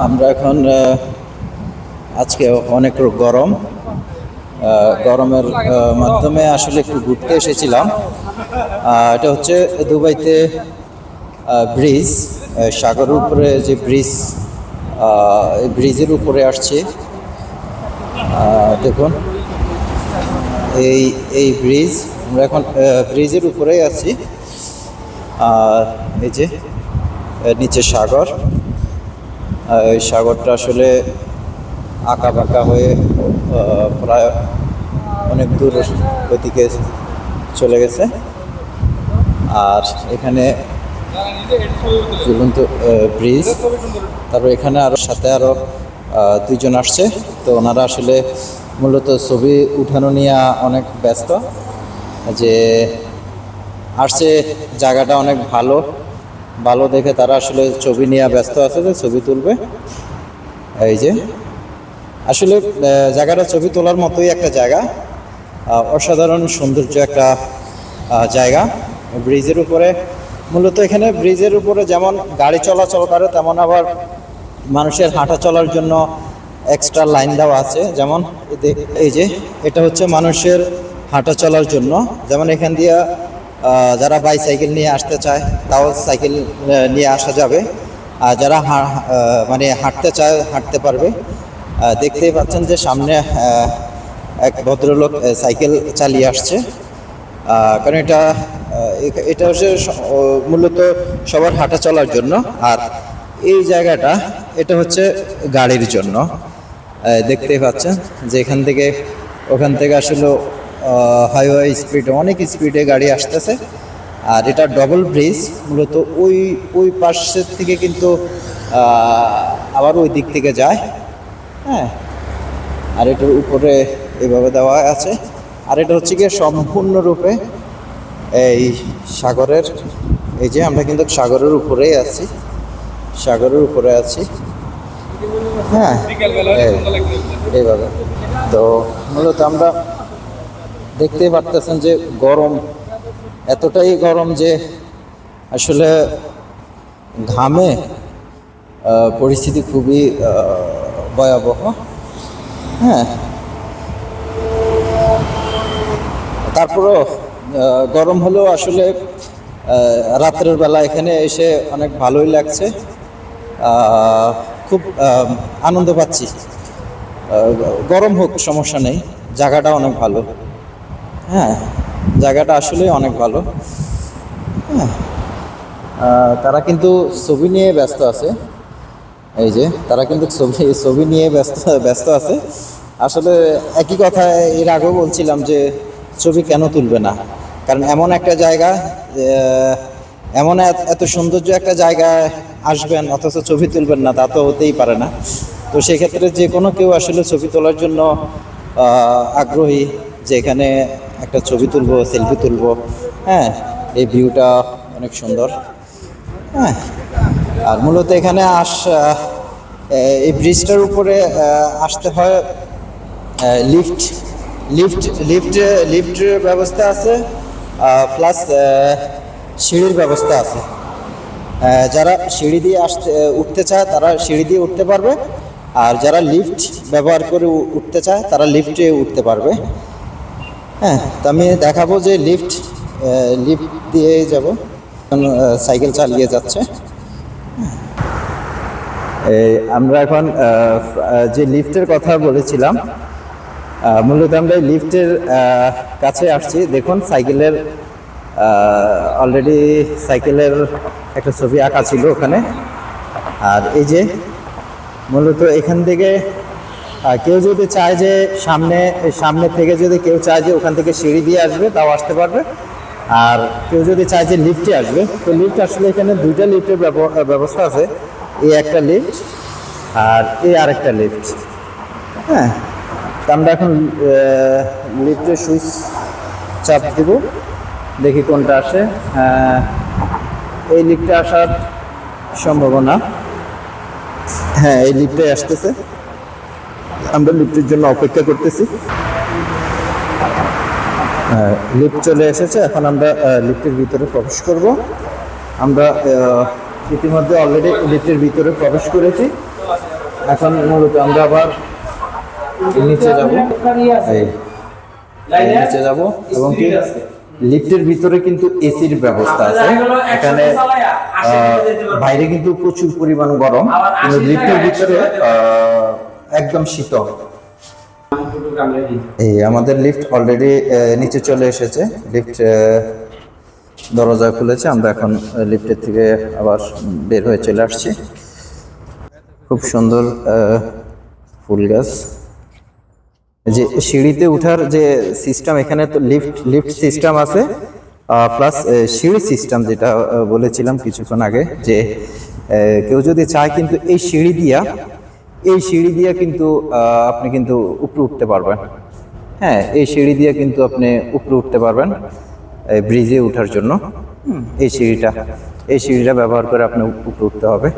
আমরা এখন আজকে অনেক গরম, গরমের মাধ্যমে আসলে একটু ঘুরতে এসেছিলাম। এটা হচ্ছে দুবাইতে ব্রিজ, সাগরের উপরে যে ব্রিজ, এই ব্রিজের উপরে আসছে। দেখুন এই এই ব্রিজ, আমরা এখন ব্রিজের উপরেই আছি। আর এই যে নিচে সাগর, এই সাগরটা আসলে আঁকা বাঁকা হয়ে প্রায় অনেক দূর ওইদিকে চলে গেছে। আর এখানে ঝুলন্ত ব্রিজ, তারপর এখানে আরও সাথে আরও দুইজন আসছে। তো ওনারা আসলে মূলত ছবি উঠানো নিয়ে অনেক ব্যস্ত, যে আসছে জায়গাটা অনেক ভালো ভালো দেখে তারা আসলে ছবি নিয়ে ব্যস্ত আছে, যে ছবি তুলবে। এই যে আসলে জায়গাটা ছবি তোলার মতোই একটা জায়গা, অসাধারণ সৌন্দর্য একটা জায়গা। ব্রিজের উপরে মূলত এখানে ব্রিজের উপরে যেমন গাড়ি চলাচল করে, তেমন আবার মানুষের হাঁটা চলার জন্য এক্সট্রা লাইন দেওয়া আছে। যেমন এই যে এটা হচ্ছে মানুষের হাঁটা চলার জন্য, যেমন এখান দিয়ে যারা বাইসাইকেল নিয়ে আসতে চায় তাও সাইকেল নিয়ে আসা যাবে, আর যারা মানে হাঁটতে চায় হাঁটতে পারবে। দেখতেই পাচ্ছেন যে সামনে এক ভদ্রলোক সাইকেল চালিয়ে আসছে, কারণ এটা হচ্ছে মূলত সবার হাঁটা চলার জন্য। আর এই জায়গাটা এটা হচ্ছে গাড়ির জন্য। দেখতেই পাচ্ছেন যে ওখান থেকে আসলে হাইওয়ে স্পিডে, অনেক স্পিডে গাড়ি আসতেছে। আর এটা ডবল ব্রিজ, মূলত ওই পাশের থেকে কিন্তু আবার ওই দিক থেকে যায়। হ্যাঁ, আর এটার উপরে এভাবে দেওয়া আছে। আর এটা হচ্ছে গিয়ে সম্পূর্ণরূপে এই সাগরের, এই যে আমরা কিন্তু সাগরের উপরেই আছি, সাগরের উপরে আছি। হ্যাঁ, এইভাবে। তো মূলত আমরা দেখতেই পারতেছেন যে গরম, এতটাই গরম যে আসলে ঘামে পরিস্থিতি খুবই ভয়াবহ। হ্যাঁ, তারপরও গরম হলেও আসলে রাত্রের বেলা এখানে এসে অনেক ভালোই লাগছে, খুব আনন্দ পাচ্ছি। গরম হোক সমস্যা নেই, জায়গাটা অনেক ভালো। হ্যাঁ, জায়গাটা আসলে অনেক ভালো। হ্যাঁ, তারা কিন্তু ছবি নিয়ে ব্যস্ত আছে। এই যে তারা কিন্তু ছবি নিয়ে ব্যস্ত আছে। আসলে একই কথা এর আগেও বলছিলাম যে ছবি কেন তুলবে না, কারণ এমন একটা জায়গা, এমন এত সৌন্দর্য একটা জায়গায় আসবেন অথচ ছবি তুলবেন না, তা তো হতেই পারে না। তো সেক্ষেত্রে যে কোনো কেউ আসলে ছবি তোলার জন্য আগ্রহী, যে এখানে একটা ছবি তুলবো, সেলফি তুলবো। হ্যাঁ, এই ভিউটা অনেক সুন্দর। হ্যাঁ, আর মূলত এখানে এই ব্রিজটার উপরে আসতে হয় লিফটের ব্যবস্থা আছে, প্লাস সিঁড়ির ব্যবস্থা আছে। যারা সিঁড়ি দিয়ে উঠতে চায় তারা সিঁড়ি দিয়ে উঠতে পারবে, আর যারা লিফট ব্যবহার করে উঠতে চায় তারা লিফটে উঠতে পারবে। হ্যাঁ, তো আমি দেখাবো যে লিফট দিয়ে যাব, সাইকেল চালিয়ে যাচ্ছে। আমরা এখন যে লিফটের কথা বলেছিলাম, মূলত আমরা লিফটের কাছে আসছি। দেখুন সাইকেলের অলরেডি সাইকেলের একটা ছবি আঁকা ছিল ওখানে। আর এই যে মূলত এখান থেকে কেউ যদি চায় যে সামনে থেকে যদি কেউ চায় যে ওখান থেকে সিঁড়ি দিয়ে আসবে, তাও আসতে পারবে। আর কেউ যদি চায় যে লিফটে আসবে, তো লিফট আসলে এখানে দুইটা লিফটের ব্যবস্থা আছে। এই একটা লিফট আর এই আরেকটা লিফট। হ্যাঁ, তো আমরা এখন লিফটের সুইচ চাপ দেব, দেখি কোনটা আসে। এই লিফটে আসার সম্ভাবনা, হ্যাঁ এই লিফটে আসতেছে। আমরা লিফটের জন্য অপেক্ষা করতেছি। লিফট চলে এসেছে, এখন আমরা লিফটের ভিতরে প্রবেশ করব। আমরা ইতিমধ্যে অলরেডি লিফটের ভিতরে প্রবেশ করেছি। এখন মূলত আমরা আবার নিচে যাব, নিচে যাব এবং কি লিফটের ভিতরে কিন্তু এসির ব্যবস্থা আছে। এখানে বাইরে কিন্তু প্রচুর পরিমাণ গরম, কিন্তু লিফটের ভিতরে একদম শীতল। এই আমাদের লিফট অলরেডি নিচে চলে এসেছে, লিফট দরজা খুলেছে, আমরা এখন লিফটের থেকে আবার বের হয়ে চলে আসছি। খুব সুন্দর ফুল গাছ। যে সিঁড়িতে ওঠার যে সিস্টেম, এখানে তো লিফট সিস্টেম আছে, প্লাস সিঁড়ি সিস্টেম, যেটা বলেছিলাম কিছুক্ষণ আগে, যে কেউ যদি চায় কিন্তু এই সিঁড়ি দিয়া কিন্তু আপনি কিন্তু উপরে উঠতে পারবেন। হ্যাঁ, এই সিঁড়ি দিয়ে কিন্তু আপনি উপরে উঠতে পারবেন ব্রিজে ওঠার জন্য। এই সিঁড়িটা ব্যবহার করে আপনি উপরে উঠতে হবে।